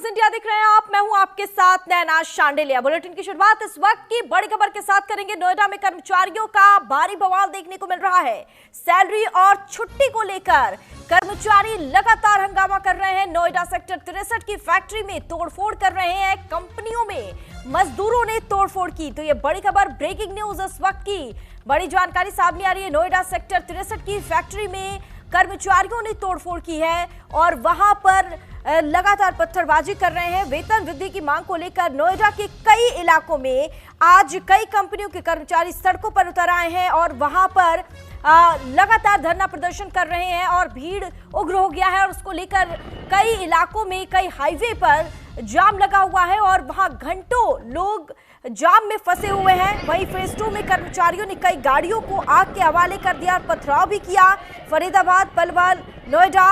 India दिख रहे हैं आप, मैं हूं आपके साथ नैना शांडिलिया। बुलेटिन की शुरुआत इस वक्त की बड़ी खबर के साथ करेंगे। नोएडा में कर्मचारियों का भारी बवाल देखने को मिल रहा है। सैलरी और छुट्टी को लेकर कर्मचारी लगातार हंगामा कर रहे हैं। नोएडा सेक्टर 63 की फैक्ट्री में तोड़फोड़ कर रहे हैं। कंपनियों में मजदूरों ने तोड़फोड़ की। तो ये बड़ी खबर, ब्रेकिंग न्यूज इस वक्त की बड़ी जानकारी सामने आ रही है। नोएडा सेक्टर 63 की फैक्ट्री में कर्मचारियों ने तोड़फोड़ की है और वहां पर लगातार पत्थरबाजी कर रहे हैं। वेतन वृद्धि की मांग को लेकर नोएडा के कई इलाकों में आज कई कंपनियों के कर्मचारी सड़कों पर उतर आए हैं और वहां पर लगातार धरना प्रदर्शन कर रहे हैं और भीड़ उग्र हो गया है और उसको लेकर कई इलाकों में कई हाईवे पर जाम लगा हुआ है और वहां घंटों लोग जाम में फंसे हुए हैं। वहीं फेज 2 में कर्मचारियों ने कई गाड़ियों को आग के हवाले कर दिया और पथराव भी किया। फरीदाबाद, पलवल, नोएडा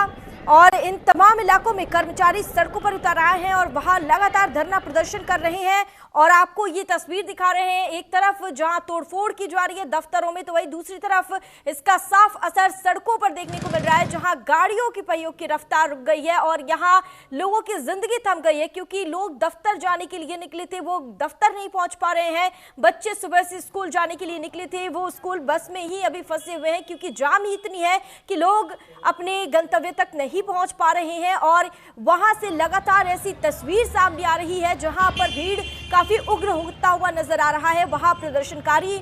और इन तमाम इलाकों में कर्मचारी सड़कों पर उतर आए हैं और वहां लगातार धरना प्रदर्शन कर रहे हैं। और आपको ये तस्वीर दिखा रहे हैं, एक तरफ जहां तोड़फोड़ की जा रही है दफ्तरों में, तो वहीं दूसरी तरफ इसका साफ असर सड़कों पर देखने को मिल रहा है, जहां गाड़ियों की पहियों की रफ्तार रुक गई है और यहां लोगों की जिंदगी थम गई है क्योंकि लोग दफ्तर जाने के लिए निकले थे, वो दफ्तर नहीं पहुंच पा रहे हैं। बच्चे सुबह से स्कूल जाने के लिए निकले थे, वो स्कूल बस में ही अभी फंसे हुए हैं क्योंकि जाम ही इतनी है कि लोग अपने गंतव्य तक नहीं पहुंच पा रहे हैं। और वहां से लगातार ऐसी तस्वीर सामने आ रही है जहां पर भीड़ काफी उग्र होता हुआ नजर आ रहा है। वहां प्रदर्शनकारी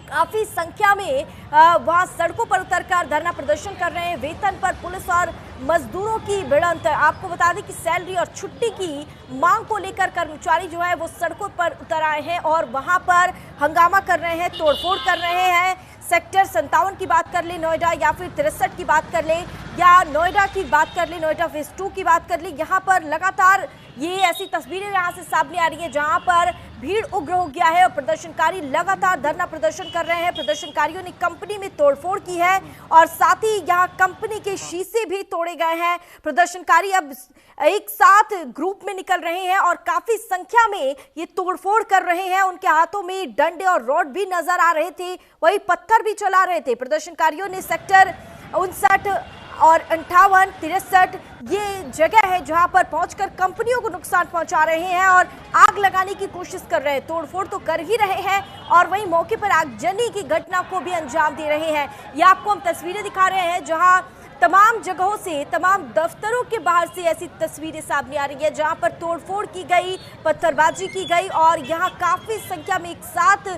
काफी संख्या में वहां सड़कों पर उतरकर धरना प्रदर्शन कर रहे हैं। वेतन पर पुलिस और मजदूरों की भिड़ंत। आपको बता दें कि सैलरी और छुट्टी की मांग को लेकर कर्मचारी जो है वो सड़कों पर उतर आए हैं और वहां पर हंगामा कर रहे हैं, तोड़फोड़ कर रहे हैं। सेक्टर 57 की बात कर ले नोएडा या फिर 63 की बात कर ले या नोएडा की बात कर ले, नोएडा फेज 2 की बात कर ले, यहाँ पर लगातार ये ऐसी तस्वीरें यहाँ से सामने आ रही है जहाँ पर भीड़ उग्र हो गया है और प्रदर्शनकारी लगातार धरना प्रदर्शन कर रहे हैं। प्रदर्शनकारियों ने कंपनी में तोड़फोड़ की है और साथ ही यहाँ कंपनी के शीशे भी तोड़े गए हैं। प्रदर्शनकारी अब एक साथ ग्रुप में निकल रहे हैं और काफी संख्या में ये तोड़फोड़ कर रहे हैं। उनके हाथों में डंडे और रॉड भी नजर आ रहे थे, वही पत्थर भी चला रहे थे। प्रदर्शनकारियों ने सेक्टर 59 और 58, 63 ये जगह है जहां पर पहुंचकर कंपनियों को नुकसान पहुंचा रहे हैं और आग लगाने की कोशिश कर रहे हैं। तोड़फोड़ तो कर ही रहे हैं और वहीं मौके पर आगजनी की घटना को भी अंजाम दे रहे हैं। ये आपको हम तस्वीरें दिखा रहे हैं जहां तमाम जगहों से, तमाम दफ्तरों के बाहर से ऐसी तस्वीरें सामने आ रही है जहां पर तोड़फोड़ की गई, पत्थरबाजी की गई और यहां काफी संख्या में एक साथ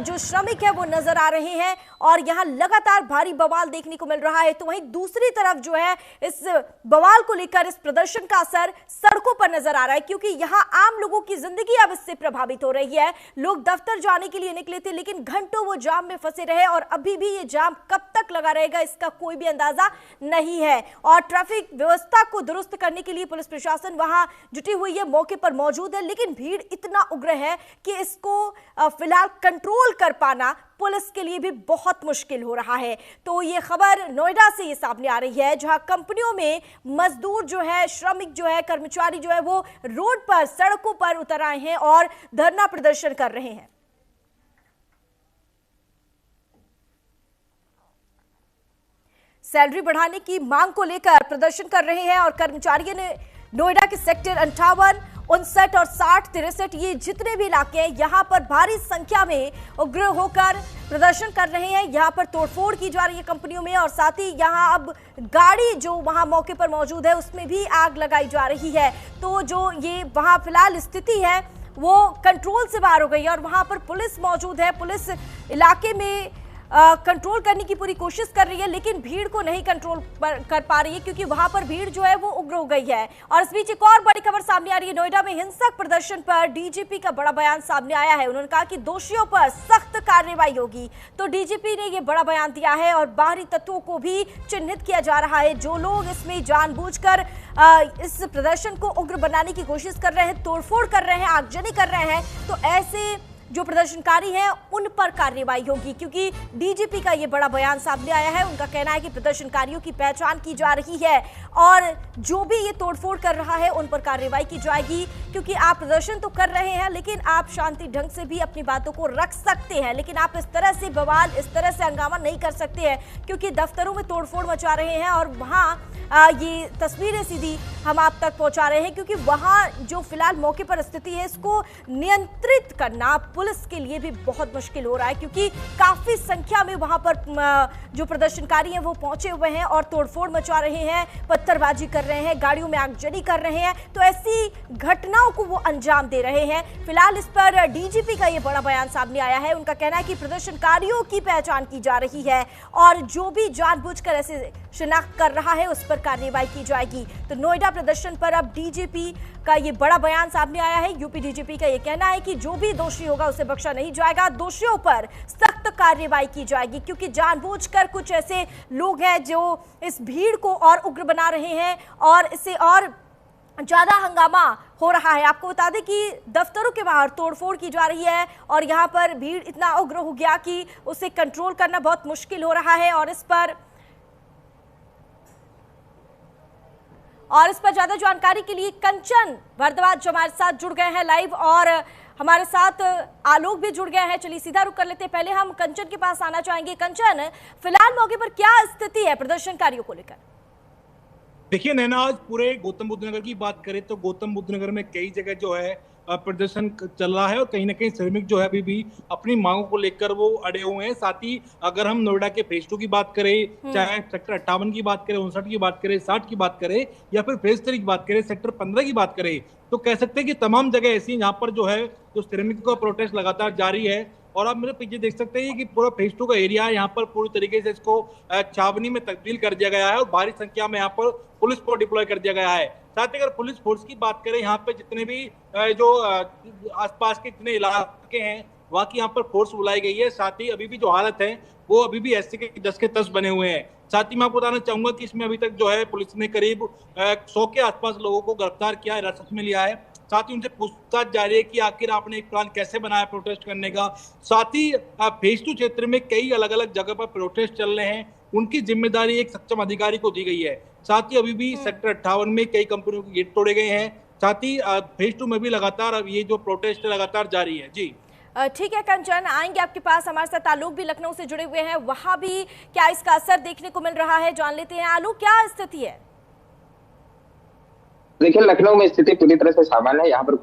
जो श्रमिक है वो नजर आ रहे हैं और यहां लगातार भारी बवाल देखने को मिल रहा है। तो वहीं दूसरी तरफ जो है इस बवाल को लेकर इस प्रदर्शन का असर सड़कों पर नजर आ रहा है क्योंकि यहां आम लोगों की जिंदगी अब इससे प्रभावित हो रही है। लोग दफ्तर जाने के लिए निकले थे लेकिन घंटों वो जाम में फंसे रहे और अभी भी ये जाम कब तक लगा रहेगा इसका कोई भी अंदाजा नहीं है। और ट्रैफिक व्यवस्था को दुरुस्त करने के लिए पुलिस प्रशासन वहां जुटी हुई है, मौके पर मौजूद है, लेकिन भीड़ इतना उग्र है कि इसको फिलहाल कंट्रोल कर पाना पुलिस के लिए भी बहुत मुश्किल हो रहा है। तो ये खबर नोएडा से ये सामने आ रही है जहां कंपनियों में मजदूर जो है, श्रमिक जो है, कर्मचारी जो है वो रोड पर, सड़कों पर उतर आए हैं और धरना प्रदर्शन कर रहे हैं। सैलरी बढ़ाने की मांग को लेकर प्रदर्शन कर रहे हैं और कर्मचारियों ने नोएडा के सेक्टर 58, 59 और 60, 63 ये जितने भी इलाके हैं यहाँ पर भारी संख्या में उग्र होकर प्रदर्शन कर रहे हैं। यहाँ पर तोड़फोड़ की जा रही है कंपनियों में और साथ ही यहाँ अब गाड़ी जो वहाँ मौके पर मौजूद है उसमें भी आग लगाई जा रही है। तो जो ये वहाँ फिलहाल स्थिति है वो कंट्रोल से बाहर हो गई है और वहाँ पर पुलिस मौजूद है। पुलिस इलाके में कंट्रोल करने की पूरी कोशिश कर रही है लेकिन भीड़ को नहीं कंट्रोल कर पा रही है क्योंकि वहां पर भीड़ जो है वो उग्र हो गई है। और इस बीच एक और बड़ी खबर सामने आ रही है। नोएडा में हिंसक प्रदर्शन पर डीजीपी का बड़ा बयान सामने आया है। उन्होंने कहा कि दोषियों पर सख्त कार्रवाई होगी। तो डीजीपी ने ये बड़ा बयान दिया है और बाहरी तत्वों को भी चिन्हित किया जा रहा है जो लोग इसमें जानबूझकर इस प्रदर्शन को उग्र बनाने की कोशिश कर रहे हैं, तोड़फोड़ कर रहे हैं, आगजनी कर रहे हैं, तो ऐसे जो प्रदर्शनकारी हैं उन पर कार्रवाई होगी, क्योंकि डीजीपी का ये बड़ा बयान सामने आया है। उनका कहना है कि प्रदर्शनकारियों की पहचान की जा रही है और जो भी ये तोड़फोड़ कर रहा है उन पर कार्रवाई की जाएगी, क्योंकि आप प्रदर्शन तो कर रहे हैं लेकिन आप शांति ढंग से भी अपनी बातों को रख सकते हैं, लेकिन आप इस तरह से बवाल, इस तरह से हंगामा नहीं कर सकते हैं, क्योंकि दफ्तरों में तोड़फोड़ मचा रहे हैं। और वहां ये तस्वीरें सीधी हम आप तक पहुंचा रहे हैं, क्योंकि वहां जो फिलहाल मौके पर स्थिति है इसको नियंत्रित करना पुलिस के लिए भी बहुत मुश्किल हो रहा है, क्योंकि काफी संख्या में वहां पर जो प्रदर्शनकारी हैं वो पहुंचे हुए हैं और तोड़फोड़ मचा रहे हैं, पत्थरबाजी कर रहे हैं, गाड़ियों में आगजनी कर रहे हैं, तो ऐसी घटनाओं को वो अंजाम दे रहे हैं। फिलहाल इस पर डीजीपी का ये बड़ा बयान सामने आया है। उनका कहना है कि प्रदर्शनकारियों की पहचान की जा रही है और जो भी जानबूझकर ऐसे शिनाख्त कर रहा है उस पर कार्रवाई की जाएगी। तो नोएडा प्रदर्शन पर अब डीजीपी का ये बड़ा बयान सामने आया है। यूपी डीजीपी का ये कहना है कि जो भी दोषी होगा उसे बख्शा नहीं जाएगा, दोषियों पर सख्त कार्रवाई की जाएगी, क्योंकि जानबूझकर कुछ ऐसे लोग हैं जो इस भीड़ को और उग्र बना रहे हैं और इससे और ज्यादा हंगामा हो रहा है। आपको बता दें कि दफ्तरों के बाहर तोड़फोड़ की जा रही है और यहां पर भीड़ इतना उग्र हो गया कि उसे कंट्रोल करना बहुत मुश्किल हो रहा है। और इस पर ज्यादा जानकारी के लिए कंचन भारद्वाज हमारे साथ जुड़ गए हैं लाइव, और हमारे साथ आलोक भी जुड़ गए हैं। चलिए सीधा रुख कर लेते हैं, पहले हम कंचन के पास आना चाहेंगे। कंचन, फिलहाल मौके पर क्या स्थिति है प्रदर्शनकारियों को लेकर? देखिए नैना, आज पूरे गौतम बुद्ध नगर की बात करें तो गौतम बुद्ध नगर में कई जगह जो है प्रदर्शन चल रहा है और कहीं ना कहीं श्रमिक जो है अभी भी अपनी मांगों को लेकर वो अड़े हुए हैं। साथ ही अगर हम नोएडा के फेज 2 की बात करें, चाहे सेक्टर 58 की बात करें, 59 की बात करें, 60 की बात करें या फिर फेज 3 की बात करें, सेक्टर 15 की बात करें, तो कह सकते हैं कि तमाम जगह ऐसी हैं जहां पर जो है जो श्रमिकों का प्रोटेस्ट लगातार जारी है। और आप मेरे पीछे देख सकते हैं कि पूरा फेज 2 का एरिया है, यहाँ पर पूरी तरीके से इसको छावनी में तब्दील कर दिया गया है और भारी संख्या में यहाँ पर पुलिस को डिप्लॉय कर दिया गया है। साथ ही अगर पुलिस फोर्स की बात करें, यहाँ पे जितने भी जो आसपास के जितने इलाके हैं वहाँ की यहाँ पर फोर्स बुलाई गई है। साथ ही अभी भी जो हालत है वो अभी भी ऐसे के 10 के 10 बने हुए हैं। साथ ही मैं आपको बताना चाहूंगा कि इसमें अभी तक जो है पुलिस ने करीब 100 के आसपास लोगों को गिरफ्तार किया, हिरासत में लिया है। साथ ही उनसे पूछताछ जारी है कि आखिर आपने एक प्लान कैसे बनाया प्रोटेस्ट करने का। साथ ही फेज 2 क्षेत्र में कई अलग अलग जगह पर प्रोटेस्ट चल रहे हैं, उनकी जिम्मेदारी एक सक्षम अधिकारी को दी गई है। साथ ही अभी भी सेक्टर 58 में कई कंपनियों के गेट तोड़े गए हैं। साथ ही फेज 2 में भी लगातार अब ये जो प्रोटेस्ट है लगातार जारी है। जी ठीक है कंचन, आएंगे आपके पास। हमारे साथ आलोक भी लखनऊ से जुड़े हुए हैं, वहां भी क्या इसका असर देखने को मिल रहा है, जान लेते हैं। आलोक, क्या स्थिति है? देखिए, लखनऊ में स्थिति पूरी तरह से सामान्य है। यहाँ पर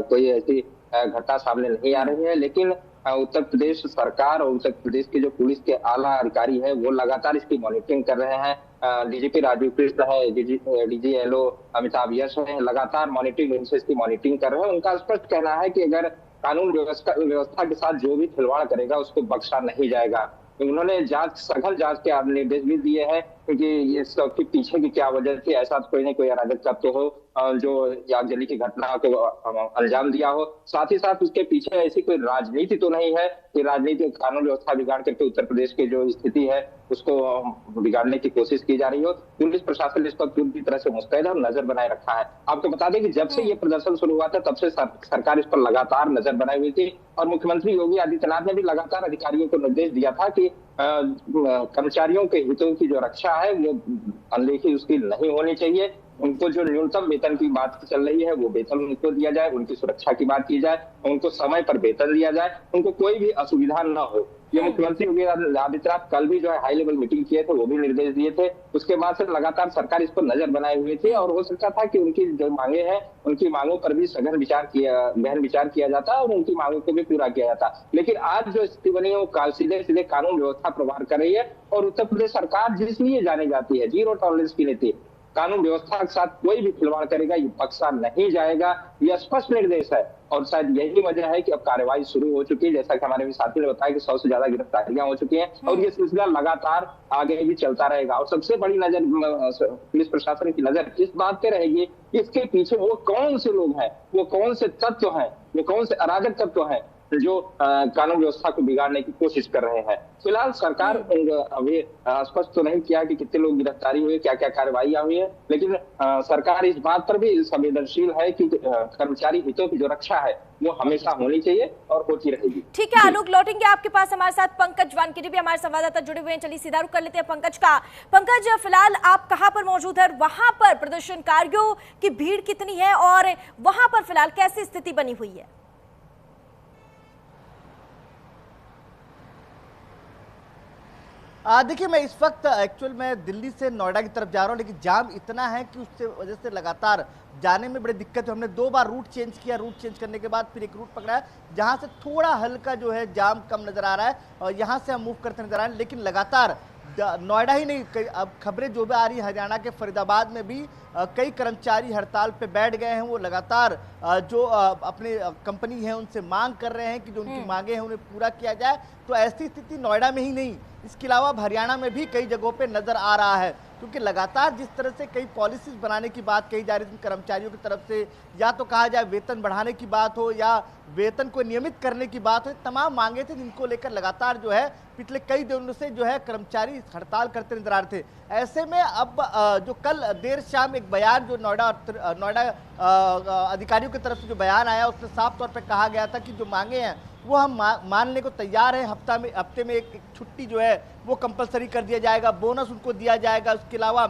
कोई ऐसी घटना सामने नहीं आ रही है, लेकिन उत्तर प्रदेश सरकार और उत्तर प्रदेश के जो पुलिस के आला अधिकारी है वो लगातार इसकी मॉनिटरिंग कर रहे हैं। डीजीपी राजीव कृष्ण है, डीजीएलओ अमिताभ यश है, लगातार मॉनिटरिंग से इसकी मॉनिटरिंग कर रहे हैं। उनका स्पष्ट कहना है कि अगर कानून व्यवस्था के साथ जो भी खिलवाड़ करेगा उसको बख्शा नहीं जाएगा। तो उन्होंने सघन जांच के निर्देश भी दिए हैं, क्योंकि इसके पीछे की क्या वजह थी, ऐसा कोई न कोई अराजक तत्व हो जो आगजनी की घटना को अंजाम दिया हो। साथ ही साथ उसके पीछे ऐसी कोई राजनीति तो नहीं है कि राजनीति कानून व्यवस्था बिगाड़ करके उत्तर प्रदेश की जो स्थिति है उसको बिगाड़ने की कोशिश की जा रही हो। पुलिस प्रशासन इस पर पूरी तरह से मुस्तैद और नजर बनाए रखा है। आपको बता दें कि जब से ये प्रदर्शन शुरू हुआ था तब से सरकार इस पर लगातार नजर बनाई हुई थी और मुख्यमंत्री योगी आदित्यनाथ ने भी लगातार अधिकारियों को निर्देश दिया था कि कर्मचारियों के हितों की जो रक्षा है वो अनदेखी उसकी नहीं होनी चाहिए। उनको जो न्यूनतम वेतन की बात चल रही है वो वेतन उनको दिया जाए, उनकी सुरक्षा की बात की जाए, उनको समय पर वेतन दिया जाए, उनको कोई भी असुविधा न हो। ये मुख्यमंत्री योगी आदित्यनाथ कल भी जो है हाई लेवल मीटिंग किए थे, वो भी निर्देश दिए थे। उसके बाद से लगातार सरकार इस पर नजर बनाए हुए थी और हो सकता था कि उनकी जो मांगे हैं उनकी मांगों पर भी गहन विचार किया जाता और उनकी मांगों को भी पूरा किया जाता। लेकिन आज जो स्थिति बनी है वो सीधे सीधे कानून व्यवस्था प्रभार कर रही है और उत्तर प्रदेश सरकार जिस लिए जानी जाती है जीरो टॉलरेंस की नीति, कानून व्यवस्था के साथ कोई भी खिलवाड़ करेगा ये बख्शा नहीं जाएगा, यह स्पष्ट निर्देश है। और शायद यही वजह है कि अब कार्रवाई शुरू हो चुकी है। जैसा कि हमारे साथी ने बताया कि 100 से ज्यादा गिरफ्तारियां हो चुकी हैं और ये सिलसिला लगातार आगे भी चलता रहेगा। और सबसे बड़ी नजर पुलिस प्रशासन की नजर इस बात पे रहेगी इसके पीछे वो कौन से लोग हैं, वो कौन से तत्व हैं, वो कौन से अराजक तत्व हैं जो कानून व्यवस्था को बिगाड़ने की कोशिश कर रहे हैं। फिलहाल सरकार अभी स्पष्ट तो नहीं किया कि कितने लोग गिरफ्तारी हुए, क्या क्या कार्रवाई हुई है, लेकिन सरकार इस बात पर भी संवेदनशील है कि कर्मचारी हितों की जो रक्षा है वो हमेशा होनी चाहिए और होती रहेगी। ठीक है आलोक, लौटेंगे आपके पास। हमारे साथ पंकज वानखेड़े भी हमारे संवाददाता जुड़े हुए हैं। चलिए सीधा रुख कर लेते हैं पंकज का। पंकज, फिलहाल आप कहां पर मौजूद है? वहां पर प्रदर्शनकारियों की भीड़ कितनी है और वहां पर फिलहाल कैसी स्थिति बनी हुई है? देखिए, मैं इस वक्त एक्चुअल में दिल्ली से नोएडा की तरफ जा रहा हूँ, लेकिन जाम इतना है कि उससे वजह से लगातार जाने में बड़ी दिक्कत है। हमने 2 बार रूट चेंज किया, रूट चेंज करने के बाद फिर एक रूट पकड़ा है जहाँ से थोड़ा हल्का जो है जाम कम नजर आ रहा है और यहाँ से हम मूव करते नजर आ रहे हैं। लेकिन लगातार नोएडा ही नहीं, अब खबरें जो भी आ रही है हरियाणा के फरीदाबाद में भी कई कर्मचारी हड़ताल पे बैठ गए हैं। वो लगातार जो अपने कंपनी है उनसे मांग कर रहे हैं कि जो उनकी मांगे हैं उन्हें पूरा किया जाए। तो ऐसी स्थिति नोएडा में ही नहीं, इसके अलावा हरियाणा में भी कई जगहों पे नजर आ रहा है, क्योंकि लगातार जिस तरह से कई पॉलिसीज बनाने की बात कही जा रही थी कर्मचारियों की तरफ से, या तो कहा जाए वेतन बढ़ाने की बात हो या वेतन को नियमित करने की बात हो, तमाम मांगे थे जिनको लेकर लगातार जो है पिछले कई दिनों से जो है कर्मचारी हड़ताल करते नजर आ रहे थे। ऐसे में अब जो कल देर शाम एक बयान जो नोएडा अधिकारियों की तरफ से जो बयान आया उसमें साफ तौर पर कहा गया था कि जो मांगे हैं वो हम मानने को तैयार हैं। हफ्ते में एक छुट्टी जो है वो कंपलसरी कर दिया जाएगा, बोनस उनको दिया जाएगा। उसके अलावा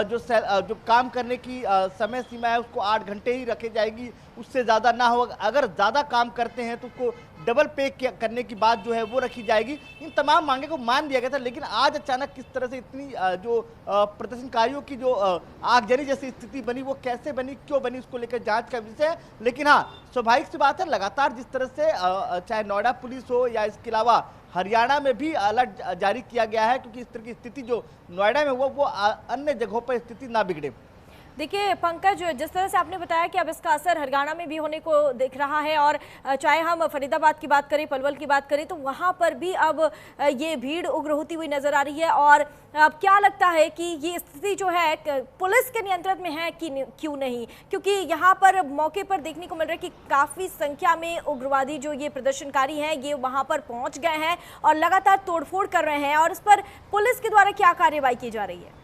जो काम करने की समय सीमा है उसको 8 घंटे ही रखे जाएगी, उससे ज़्यादा ना हो। अगर ज़्यादा काम करते हैं तो उसको डबल पे करने की बात जो है वो रखी जाएगी। इन तमाम मांगे को मान दिया गया था, लेकिन आज अचानक किस तरह से इतनी जो प्रदर्शनकारियों की जो आगजनी जैसी स्थिति बनी, वो कैसे बनी, क्यों बनी, उसको लेकर जांच का विषय है। लेकिन हाँ, स्वाभाविक सी बात है, लगातार जिस तरह से चाहे नोएडा पुलिस हो या इसके अलावा हरियाणा में भी अलर्ट जारी किया गया है, क्योंकि इस तरह की स्थिति जो नोएडा में हुआ वो अन्य जगहों पर स्थिति ना बिगड़े। देखिए पंकज, जिस तरह से आपने बताया कि अब इसका असर हरियाणा में भी होने को दिख रहा है, और चाहे हम फरीदाबाद की बात करें, पलवल की बात करें, तो वहां पर भी अब ये भीड़ उग्र होती हुई नजर आ रही है। और अब क्या लगता है कि ये स्थिति जो है पुलिस के नियंत्रण में है कि क्यों नहीं? क्योंकि यहाँ पर मौके पर देखने को मिल रहा है कि काफी संख्या में उग्रवादी जो ये प्रदर्शनकारी हैं ये वहां पर पहुंच गए हैं और लगातार तोड़फोड़ कर रहे हैं, और इस पर पुलिस के द्वारा क्या कार्रवाई की जा रही है?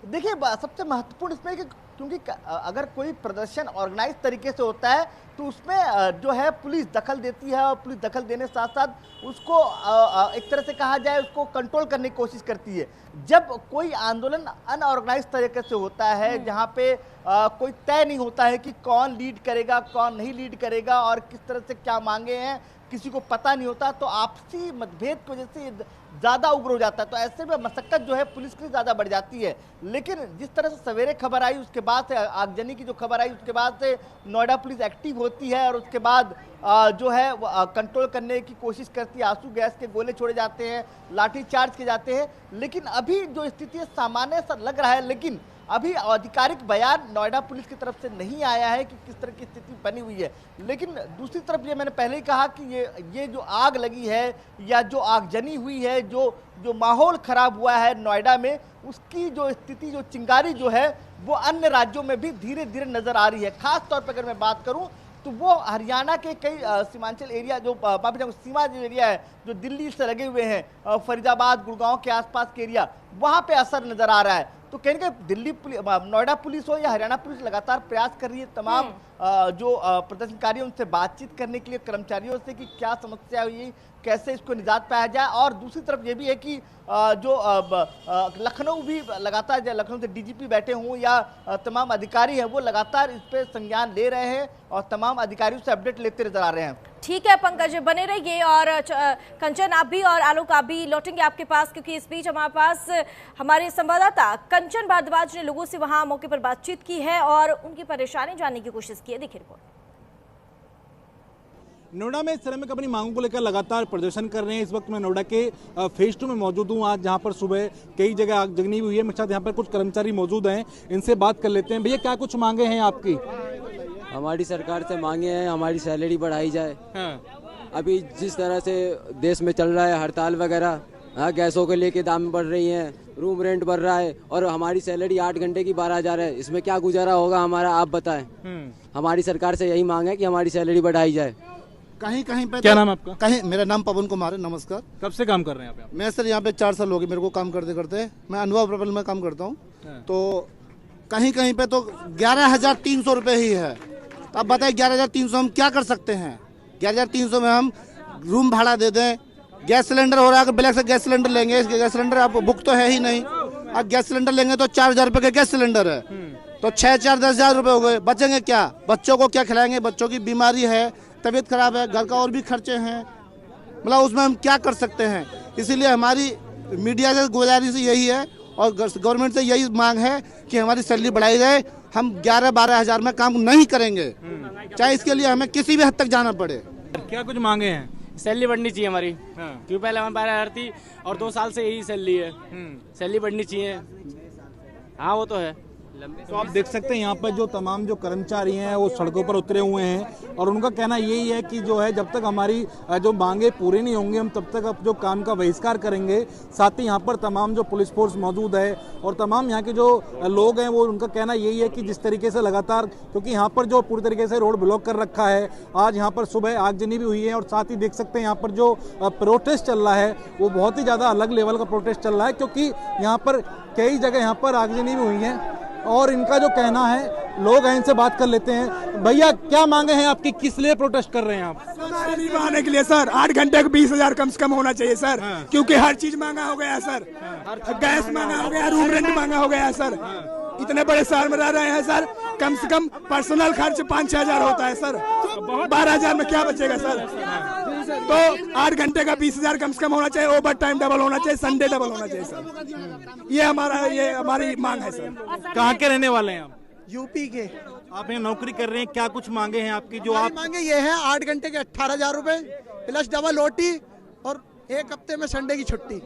देखिए, सबसे महत्वपूर्ण इसमें कि क्योंकि अगर कोई प्रदर्शन ऑर्गेनाइज तरीके से होता है तो उसमें जो है पुलिस दखल देती है, और पुलिस दखल देने के साथ साथ उसको एक तरह से कहा जाए उसको कंट्रोल करने की कोशिश करती है। जब कोई आंदोलन अनऑर्गेनाइज तरीके से होता है, जहाँ पे कोई तय नहीं होता है कि कौन लीड करेगा, कौन नहीं लीड करेगा और किस तरह से क्या मांगे हैं, किसी को पता नहीं होता, तो आपसी मतभेद की वजह से ज़्यादा उग्र हो जाता है। तो ऐसे में मशक्कत जो है पुलिस की ज़्यादा बढ़ जाती है। लेकिन जिस तरह से सवेरे खबर आई, उसके बाद से आगजनी की जो खबर आई, उसके बाद से नोएडा पुलिस एक्टिव होती है और उसके बाद जो है कंट्रोल करने की कोशिश करती है। आंसू गैस के गोले छोड़े जाते हैं, लाठी चार्ज किए जाते हैं। लेकिन अभी जो स्थिति है सामान्य सा लग रहा है, लेकिन अभी आधिकारिक बयान नोएडा पुलिस की तरफ से नहीं आया है कि किस तरह की स्थिति बनी हुई है। लेकिन दूसरी तरफ ये मैंने पहले ही कहा कि ये जो आग लगी है या जो आगजनी हुई है, जो माहौल खराब हुआ है नोएडा में, उसकी जो स्थिति, जो चिंगारी जो है वो अन्य राज्यों में भी धीरे धीरे नजर आ रही है। खास तौर पर अगर मैं बात करूं तो वो हरियाणा के कई सीमांचल एरिया, जो सीमा जो एरिया है जो दिल्ली से लगे हुए हैं, फरीदाबाद, गुड़गांव के आसपास के एरिया, वहां पे असर नजर आ रहा है। तो कहीं ना कहीं दिल्ली नोएडा पुलिस हो या हरियाणा पुलिस लगातार प्रयास कर रही है तमाम जो प्रदर्शनकारियों उनसे बातचीत करने के लिए, कर्मचारियों से, कि क्या समस्या हुई, कैसे इसको निजात पाया जाए। और दूसरी तरफ ये भी है कि जो लखनऊ भी लगातार, लखनऊ से डीजीपी बैठे हों या तमाम अधिकारी हैं, वो लगातार इस पर संज्ञान ले रहे हैं और तमाम अधिकारियों से अपडेट लेते नजर आ रहे हैं। ठीक है पंकज, बने रहिए। और कंचन आप भी और आलोक आप भी लौटेंगे आपके पास, क्योंकि इस बीच हमारे पास हमारे संवाददाता कंचन भारद्वाज ने लोगों से वहां मौके पर बातचीत की है और उनकी परेशानी जानने की कोशिश की है। देखिए रिपोर्ट। नोएडा में श्रमिक अपनी मांगों को लेकर लगातार प्रदर्शन कर रहे हैं। इस वक्त मैं नोएडा के फेज 2 में मौजूद हूँ। आज जहाँ पर सुबह कई जगह आगजनी हुई है। मेरे साथ यहाँ पर कुछ कर्मचारी मौजूद हैं, इनसे बात कर लेते हैं। भैया, क्या कुछ मांगे हैं आपकी? हमारी सरकार से मांगे हैं हमारी सैलरी बढ़ाई जाए। हाँ। अभी जिस तरह से देश में चल रहा है हड़ताल वगैरह, हाँ, गैसों के लेके दाम बढ़ रही हैं, रूम रेंट बढ़ रहा है और हमारी सैलरी 8 घंटे की 12,000 है। इसमें क्या गुजारा होगा हमारा, आप बताएं। हमारी सरकार से यही मांग है कि हमारी सैलरी बढ़ाई जाए। कहीं कहीं पे क्या नाम है आपका? कहीं मेरा नाम पवन कुमार है। नमस्कार। कब से काम कर रहे हैं यहाँ पे? मैं सर यहाँ पे 4 साल हो गए मेरे को काम करते करते। मैं अनुभव प्रबल में काम करता हूँ। तो कहीं कहीं पे तो 11,300 रुपये ही है। अब बताइए 11,300 हम क्या कर सकते हैं? 11,300 में हम रूम भाड़ा दे दें, गैस सिलेंडर हो रहा है, अगर ब्लैक से गैस सिलेंडर लेंगे, इसके गैस सिलेंडर आपको बुक तो है ही नहीं। अब गैस सिलेंडर लेंगे तो 4,000 रुपये का गैस सिलेंडर है, तो 6-4 10,000 रुपये हो गए। बचेंगे क्या? बच्चों को क्या खिलाएंगे? बच्चों की बीमारी है, तबीयत खराब है, घर का और भी खर्चे हैं, मतलब उसमें हम क्या कर सकते हैं? इसीलिए हमारी मीडिया से गुजारिश यही है और गवर्नमेंट से यही मांग है कि हमारी सैलरी बढ़ाई जाए। हम 11-12 हज़ार में काम नहीं करेंगे, चाहे इसके लिए हमें किसी भी हद तक जाना पड़े। क्या कुछ मांगे हैं? सैलरी बढ़नी चाहिए हमारी, क्योंकि पहले हमारी 12,000 थी और 2 साल से यही सैलरी है। सैलरी बढ़नी चाहिए। हाँ, वो तो है। तो आप देख सकते हैं यहाँ पर जो तमाम जो कर्मचारी हैं वो सड़कों पर उतरे हुए हैं और उनका कहना यही है कि जो है जब तक हमारी जो मांगे पूरी नहीं होंगी हम तब तक अब जो काम का बहिष्कार करेंगे। साथ ही यहाँ पर तमाम जो पुलिस फोर्स मौजूद है और तमाम यहाँ के जो लोग हैं वो उनका कहना यही है कि जिस तरीके से लगातार, क्योंकि यहाँ पर जो पूरी तरीके से रोड ब्लॉक कर रखा है, आज यहाँ पर सुबह आगजनी भी हुई है और साथ ही देख सकते हैं यहाँ पर जो प्रोटेस्ट चल रहा है वो बहुत ही ज़्यादा अलग लेवल का प्रोटेस्ट चल रहा है, क्योंकि यहाँ पर कई जगह यहाँ पर आगजनी भी हुई है और इनका जो कहना है, लोग हैं इनसे बात कर लेते हैं। भैया क्या मांगे हैं आपकी, किस लिए प्रोटेस्ट कर रहे हैं आप? नहीं बढ़ाने के लिए सर, 8 घंटे को 20,000 कम से कम होना चाहिए सर। क्योंकि हर चीज महंगा हो गया सर, गैस महंगा हो गया, रूम रेंट महंगा हो गया सर। इतने बड़े शहर में रह रहे हैं सर, कम से कम पर्सनल खर्च 5-6 हज़ार होता है सर। 12,000 में क्या बचेगा सर? तो 8 घंटे का 20,000 कम से कम होना चाहिए, ओवर टाइम डबल होना चाहिए, संडे डबल होना चाहिए सर। ये हमारी मांग है सर। कहाँ के रहने वाले हैं आप? यूपी के। आप यहाँ नौकरी कर रहे हैं, क्या कुछ मांगे हैं आपकी? जो आप मांगे ये है 8 घंटे के 18,000 रुपए प्लस डबल ओटी और 1 हफ्ते में संडे की छुट्टी।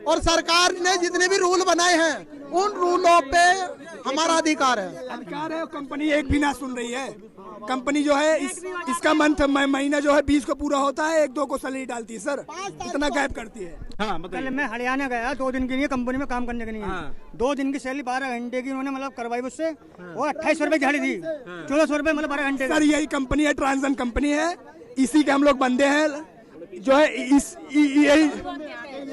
और सरकार ने जितने भी रूल बनाए हैं उन रूलों पे हमारा अधिकार है। कंपनी एक भी ना सुन रही है। कंपनी जो है इसका महीना जो है 20 को पूरा होता है, 1-2 को सैलरी डालती है सर, इतना गैप करती है। हाँ, पहले मैं हरियाणा गया 2 दिन के लिए कंपनी में काम करने के लिए। 2 दिन की सैलरी 12 घंटे की उन्होंने मतलब करवाई मुझसे, वो 2800 रुपए झाड़ी थी, 1400 रुपए मतलब 12 घंटे। सर यही कंपनी है, ट्रांसन कंपनी है, इसी के हम लोग बंदे हैं। जो है यही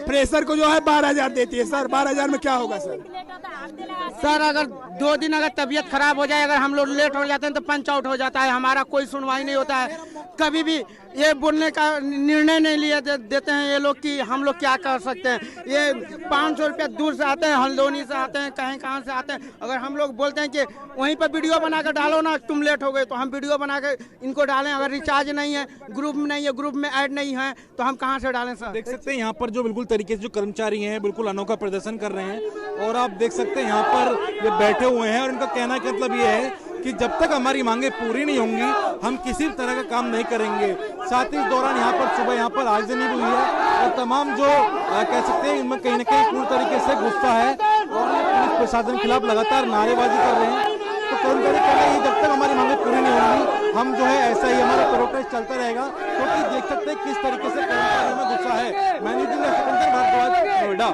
प्रेशर को जो है 12,000 देती है सर। 12,000 में क्या होगा सर? सर अगर 2 दिन अगर तबीयत खराब हो जाए, अगर हम लोग लेट हो जाते हैं तो पंच आउट हो जाता है, हमारा कोई सुनवाई नहीं होता है। कभी भी ये बोलने का निर्णय नहीं लिया देते हैं ये लोग कि हम लोग क्या कर सकते हैं। ये 500 रुपया दूर से आते हैं, हल्द्वानी से आते हैं, कहीं कहाँ से आते हैं। अगर हम लोग बोलते हैं कि वहीं पर वीडियो बना कर डालो ना, तुम लेट हो गए, तो हम वीडियो बना कर इनको डालें। अगर रिचार्ज नहीं है, ग्रुप में नहीं है, ग्रुप में ऐड नहीं है, तो हम कहाँ से डालें सर? देख सकते हैं यहाँ पर जो बिल्कुल तरीके से जो कर्मचारी हैं बिल्कुल अनोखा प्रदर्शन कर रहे हैं और आप देख सकते हैं यहाँ पर ये बैठे हुए हैं और इनका कहना का मतलब ये है कि जब तक हमारी मांगे पूरी नहीं होंगी हम किसी भी तरह का काम नहीं करेंगे। साथ ही इस दौरान यहाँ पर सुबह यहाँ पर आगजनी भी हुई है और तमाम जो कह सकते हैं इनमें कहीं ना कहीं पूरी तरीके से गुस्सा है और पुलिस प्रशासन के खिलाफ लगातार नारेबाजी कर रहे हैं। तो कर्मचारी कह रहे हैं जब तक हमारी मांगे पूरी नहीं होंगी हम जो है ऐसा ही हमारा प्रोटेस्ट चलता रहेगा, क्योंकि देख सकते हैं किस तरीके से कर्मचारियों में गुस्सा है। मैं सिकंदर भारद्वाज, नोएडा।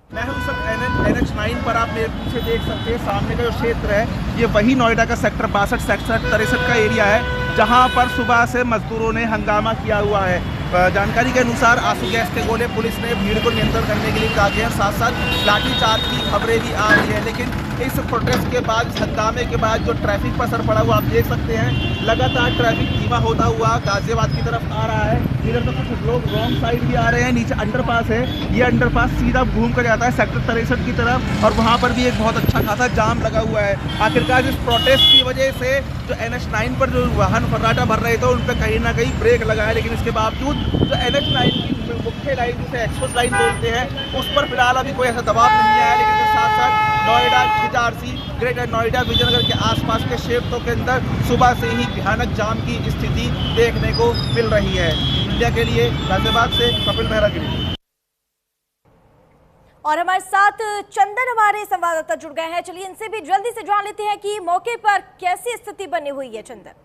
मैं हूँ सर NH9 पर, आप मेरे पीछे देख सकते हैं सामने का जो क्षेत्र है ये वही नोएडा का सेक्टर 62, सेक्टर 63 का एरिया है, जहाँ पर सुबह से मजदूरों ने हंगामा किया हुआ है। जानकारी के अनुसार आंसू गैस के गोले पुलिस ने भीड़ को नियंत्रण करने के लिए कहा गया, साथ साथ लाठीचार्ज की खबरें भी आ रही है। लेकिन इस प्रोटेस्ट के बाद, इस हंगामे के बाद जो ट्रैफिक पर असर पड़ा हुआ आप देख सकते हैं। लगातार ट्रैफिक धीमा होता हुआ गाजियाबाद की तरफ आ रहा है। इधर तो कुछ लोग रॉन्ग साइड भी आ रहे हैं। नीचे अंडरपास है, ये अंडरपास सीधा घूम कर जाता है सेक्टर 63 की तरफ और वहाँ पर भी एक बहुत अच्छा खासा जाम लगा हुआ है। आखिरकार इस प्रोटेस्ट की वजह से जो NH9 पर जो वाहन फर्राटा भर रहे थे उन पर कहीं ना कहीं ब्रेक लगा है, लेकिन इसके बावजूद जो NH9 की मुख्य लाइन जिसे एक्सप्रेस लाइन बोलते हैं उस पर फिलहाल अभी कोई ऐसा दबाव नहीं आया। लेकिन इसके साथ साथ नोएडा, इटारसी, ग्रेटर नोएडा, विजयनगर के आसपास के क्षेत्रों के अंदर सुबह से ही भयानक जाम की स्थिति देखने को मिल रही है। इंडिया के लिए गाजियाबाद से कपिल मेहरा की रिपोर्ट। और हमारे साथ चंदन हमारे संवाददाता जुड़ गए हैं, चलिए इनसे भी जल्दी से जान लेते हैं कि मौके पर कैसी स्थिति बनी हुई है। चंदन,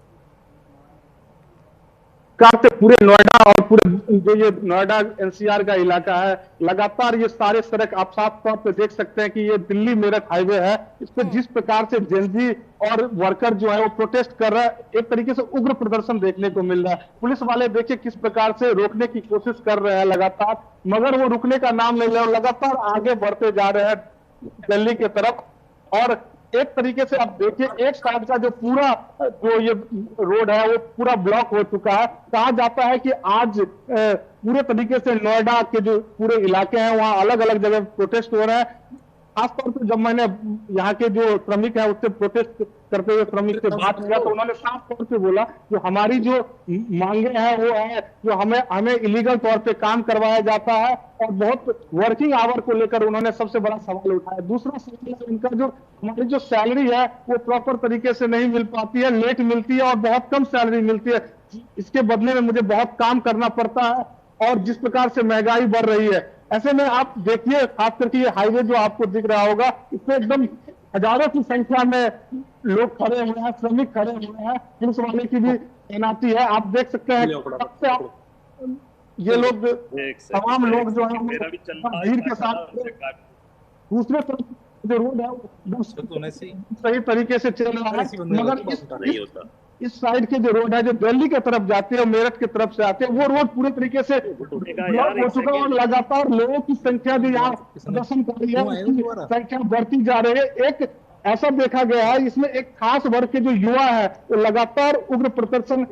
प्रकार से पूरे नोएडा और पूरे जो ये नोएडा एनसीआर का इलाका है, लगातार ये सारे सड़क आप साफ तौर पे देख सकते हैं कि ये दिल्ली मेरठ हाईवे है। इस पे जिस प्रकार से जेनजी और वर्कर जो है वो प्रोटेस्ट कर रहा है, एक तरीके से उग्र प्रदर्शन देखने को मिल रहा है। पुलिस वाले देखिए किस प्रकार से रोकने की कोशिश कर रहे हैं लगातार, मगर वो रुकने का नाम नहीं ले रहे, लगातार आगे बढ़ते जा रहे हैं दिल्ली की तरफ। और एक तरीके से आप देखिए एक साइड का जो पूरा जो ये रोड है वो पूरा ब्लॉक हो चुका है। कहा जाता है कि आज पूरे तरीके से नोएडा के जो पूरे इलाके हैं वहां अलग अलग जगह प्रोटेस्ट हो रहे हैं। खासतौर पर जब मैंने यहाँ के जो श्रमिक है उससे प्रोटेस्ट करते हुए श्रमिक से बात किया तो उन्होंने साफ तौर पे बोला कि हमारी जो मांगे हैं वो है जो हमें इलीगल तौर पे काम करवाया जाता है और बहुत वर्किंग आवर को लेकर उन्होंने सबसे बड़ा सवाल उठाया। दूसरा सवाल इनका जो हमारी जो सैलरी है वो प्रॉपर तरीके से नहीं मिल पाती है, लेट मिलती है और बहुत कम सैलरी मिलती है। इसके बदले में मुझे बहुत काम करना पड़ता है और जिस प्रकार से महंगाई बढ़ रही है, ऐसे में आप देखिए खास करके ये हाईवे जो आपको दिख रहा होगा इसमें एकदम हजारों की संख्या में लोग खड़े हुए हैं, श्रमिक खड़े हुए हैं, पुलिस वाले की भी तैनाती है। आप देख सकते हैं ये लोग तमाम लोग जो है भीड़ के साथ दूसरे तरफ जो रोड है सही तरीके से चल रहा है, मगर इस साइड के जो रोड है जो दिल्ली की तरफ जाते हैं मेरठ की तरफ से आते हैं वो रोड पूरे तरीके से ब्लॉक हो चुका है और लगातार लोगों की संख्या जो यहाँ प्रदर्शन कर रही है उसकी संख्या बढ़ती जा रही है। एक ऐसा देखा गया है इसमें एक खास वर्ग के जो युवा है वो लगातार उग्र प्रदर्शन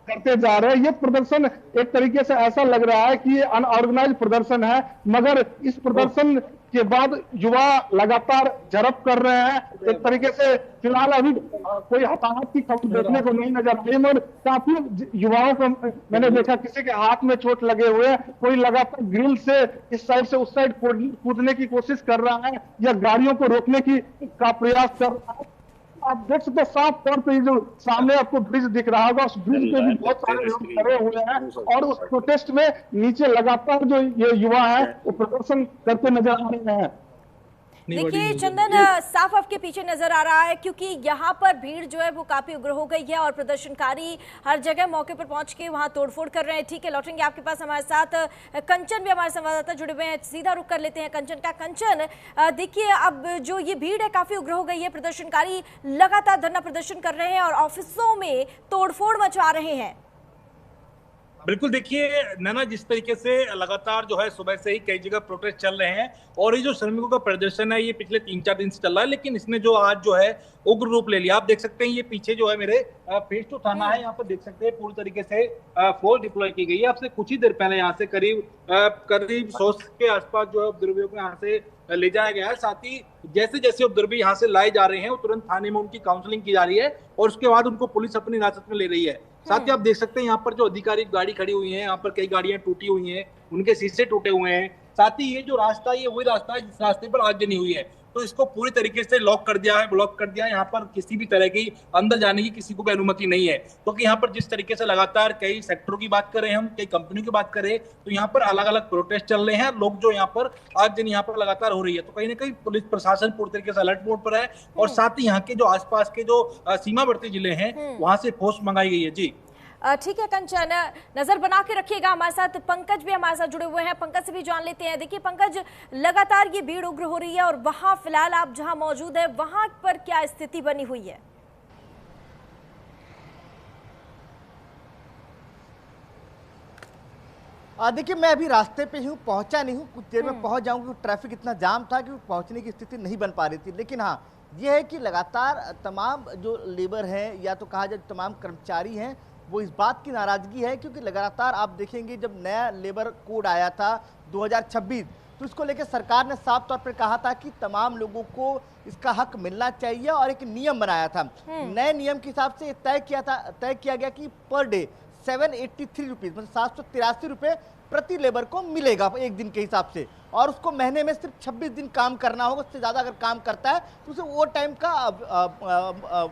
करते जा रहे हैं। ये प्रदर्शन एक तरीके से ऐसा लग रहा है कि ये अनऑर्गेनाइज प्रदर्शन है, मगर इस प्रदर्शन के बाद युवा लगातार झड़प कर रहे हैं। एक तरीके से फिलहाल अभी कोई हताहत की खबर देखने को नहीं नजर आई, मगर काफी युवाओं को मैंने देखा किसी के हाथ में चोट लगे हुए हैं, कोई लगातार ग्रिल से इस साइड से उस साइड कूदने की कोशिश कर रहा है या गाड़ियों को रोकने का प्रयास कर रहा है। आप देख सकते हैं साफ तौर पे जो सामने आपको ब्रिज दिख रहा होगा उस ब्रिज पे भी बहुत सारे लोग खड़े हुए हैं और उस प्रोटेस्ट में नीचे लगातार जो ये युवा है वो प्रदर्शन करते नजर आ रहे हैं। देखिए चंदन, साफ आपके पीछे नजर आ रहा है क्योंकि यहाँ पर भीड़ जो है वो काफी उग्र हो गई है और प्रदर्शनकारी हर जगह मौके पर पहुंच के वहां तोड़फोड़ कर रहे हैं। ठीक है, लौटेंगे आपके पास। हमारे साथ कंचन भी हमारे संवाददाता जुड़े हुए हैं, सीधा रुख कर लेते हैं कंचन का। कंचन, देखिए अब जो ये भीड़ है काफी उग्र हो गई है, प्रदर्शनकारी लगातार धरना प्रदर्शन कर रहे हैं और ऑफिसों में तोड़फोड़ मचा रहे हैं। बिल्कुल, देखिए नैना, जिस तरीके से लगातार जो है सुबह से ही कई जगह प्रोटेस्ट चल रहे हैं और ये जो श्रमिकों का प्रदर्शन है ये पिछले 3-4 दिन से चल रहा है, लेकिन इसने जो आज जो है उग्र रूप ले लिया। आप देख सकते हैं ये पीछे जो है मेरे फेज 2 थाना है, यहाँ पर देख सकते हैं पूरी तरीके से फोर्स डिप्लॉय की गई है। आपसे कुछ ही देर पहले यहाँ से करीब 100 के आसपास जो है उपद्रवियों को यहाँ से ले जाया गया है। साथ ही जैसे जैसे उपद्रवी यहाँ से लाए जा रहे हैं तुरंत थाने में उनकी काउंसलिंग की जा रही है और उसके बाद उनको पुलिस अपनी हिरासत में ले रही है। साथ ही आप देख सकते हैं यहाँ पर जो अधिकारी गाड़ी खड़ी हुई है, यहाँ पर कई गाड़ियां टूटी हुई हैं, उनके शीशे टूटे हुए हैं। साथ ही ये जो रास्ता है ये वही रास्ता है जिस रास्ते पर आगजनी हुई है, तो इसको पूरी तरीके से लॉक कर दिया है, ब्लॉक कर दिया है। यहाँ पर किसी भी तरह की अंदर जाने की किसी को भी अनुमति नहीं है, क्योंकि यहाँ पर जिस तरीके से लगातार कई सेक्टरों की बात करें, हम कई कंपनियों की बात करें, तो यहाँ पर अलग अलग प्रोटेस्ट चल रहे हैं। लोग जो यहाँ पर आगजनी यहाँ पर लगातार हो रही है, तो कहीं ना कहीं पुलिस प्रशासन पूरी तरीके से अलर्ट मोड पर है और साथ ही यहाँ के जो आसपास के जो सीमावर्ती जिले हैं वहां से फोर्स मंगाई गई है। जी ठीक है कंचन, नजर बना के रखिएगा। हमारे साथ पंकज भी हमारे साथ जुड़े हुए हैं, पंकज से भी जान लेते हैं। देखिए पंकज, लगातार ये भीड़ उग्र हो रही है और वहां फिलहाल आप जहां मौजूद है वहां पर क्या स्थिति बनी हुई है? देखिए मैं अभी रास्ते पे हूँ, पहुंचा नहीं हूँ, कुछ देर में पहुंच जाऊंगा क्योंकि ट्रैफिक इतना जाम था कि पहुंचने की स्थिति नहीं बन पा रही थी। लेकिन हाँ, ये है कि लगातार तमाम जो लेबर हैं या तो कहा जाए तमाम कर्मचारी हैं वो इस बात की नाराज़गी है क्योंकि लगातार आप देखेंगे जब नया लेबर कोड आया था 2026 तो इसको लेकर सरकार ने साफ तौर पर कहा था कि तमाम लोगों को इसका हक मिलना चाहिए और एक नियम बनाया था। नए नियम के हिसाब से तय किया गया कि पर डे 783 रुपीज़ मतलब 783 रुपये प्रति लेबर को मिलेगा एक दिन के हिसाब से, और उसको महीने में सिर्फ 26 दिन काम करना होगा। उससे ज़्यादा अगर काम करता है तो उसे ओवर टाइम का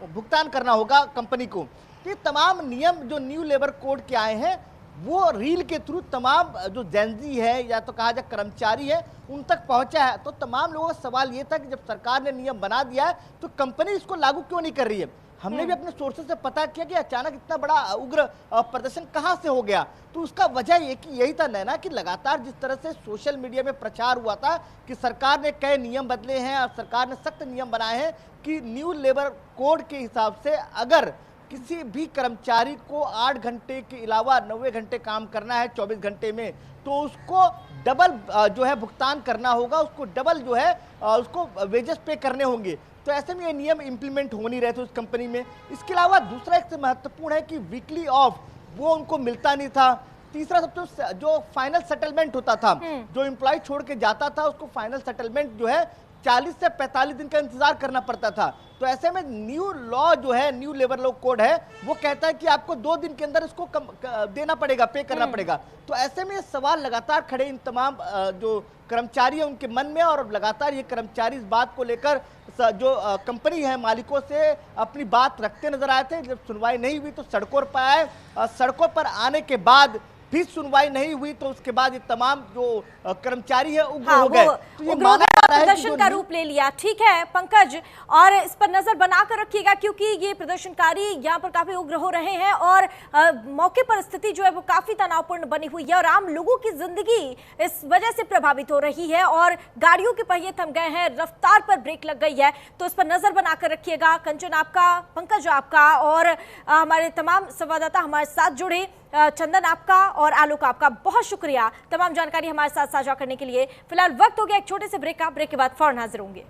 भुगतान करना होगा कंपनी को। ये तमाम नियम जो न्यू लेबर कोड के आए हैं वो रील के थ्रू तमाम जो जेनजी है या तो कहा जाए कर्मचारी है उन तक पहुंचा है। तो तमाम लोगों का सवाल ये था कि जब सरकार ने नियम बना दिया है तो कंपनी इसको लागू क्यों नहीं कर रही है। हमने भी अपने सोर्सेज से पता किया कि अचानक इतना बड़ा उग्र प्रदर्शन कहां से हो गया। तो उसका वजह यही था नैना कि लगातार जिस तरह से सोशल मीडिया में प्रचार हुआ था कि सरकार ने कई नियम बदले हैं और सरकार ने सख्त नियम बनाए हैं कि न्यू लेबर कोड के हिसाब से अगर किसी भी कर्मचारी को 8 घंटे के अलावा 90 घंटे काम करना है 24 घंटे में, तो उसको डबल जो है भुगतान करना होगा, उसको डबल जो है उसको वेजेस पे करने होंगे। तो ऐसे में ये नियम इंप्लीमेंट हो नहीं रहे थे उस कंपनी में। इसके अलावा दूसरा एक महत्वपूर्ण है कि वीकली ऑफ वो उनको मिलता नहीं था। तीसरा सबसे जो फाइनल सेटलमेंट होता था, जो एम्प्लॉय छोड़ के जाता था उसको फाइनल सेटलमेंट जो है 40 से 45 दिन का इंतजार करना पड़ता था। तो ऐसे में न्यू लॉ जो है, न्यू लेबर लॉ कोड है, वो कहता है कि आपको 2 दिन के अंदर इसको देना पड़ेगा, पे करना पड़ेगा। तो ऐसे में सवाल लगातार खड़े इन तमाम जो कर्मचारी है उनके मन में, और लगातार ये कर्मचारी इस बात को लेकर जो कंपनी है मालिकों से अपनी बात रखते नजर आए थे। जब सुनवाई नहीं हुई तो सड़कों पर आए, सड़कों पर आने के बाद भी सुनवाई नहीं हुई तो उसके बाद ये तमाम जो कर्मचारी है उग्र हो गए। तो ये प्रदर्शन का रूप ले लिया। ठीक है पंकज, और इस पर नजर बनाकर रखिएगा क्योंकि ये प्रदर्शनकारी यहाँ पर काफी उग्र हो रहे हैं और मौके पर स्थिति जो है वो काफी तनावपूर्ण बनी हुई है और आम लोगों की जिंदगी इस वजह से प्रभावित हो रही है और गाड़ियों के पहिए थम गए हैं, रफ्तार पर ब्रेक लग गई है। तो इस पर नजर बनाकर रखिएगा। कंचन आपका, पंकज आपका और हमारे तमाम संवाददाता हमारे साथ जुड़े, चंदन आपका और आलोक आपका बहुत शुक्रिया तमाम जानकारी हमारे साथ साझा करने के लिए। फिलहाल वक्त हो गया एक छोटे से ब्रेक का। ब्रेक के बाद फौरन हाजिर होंगे।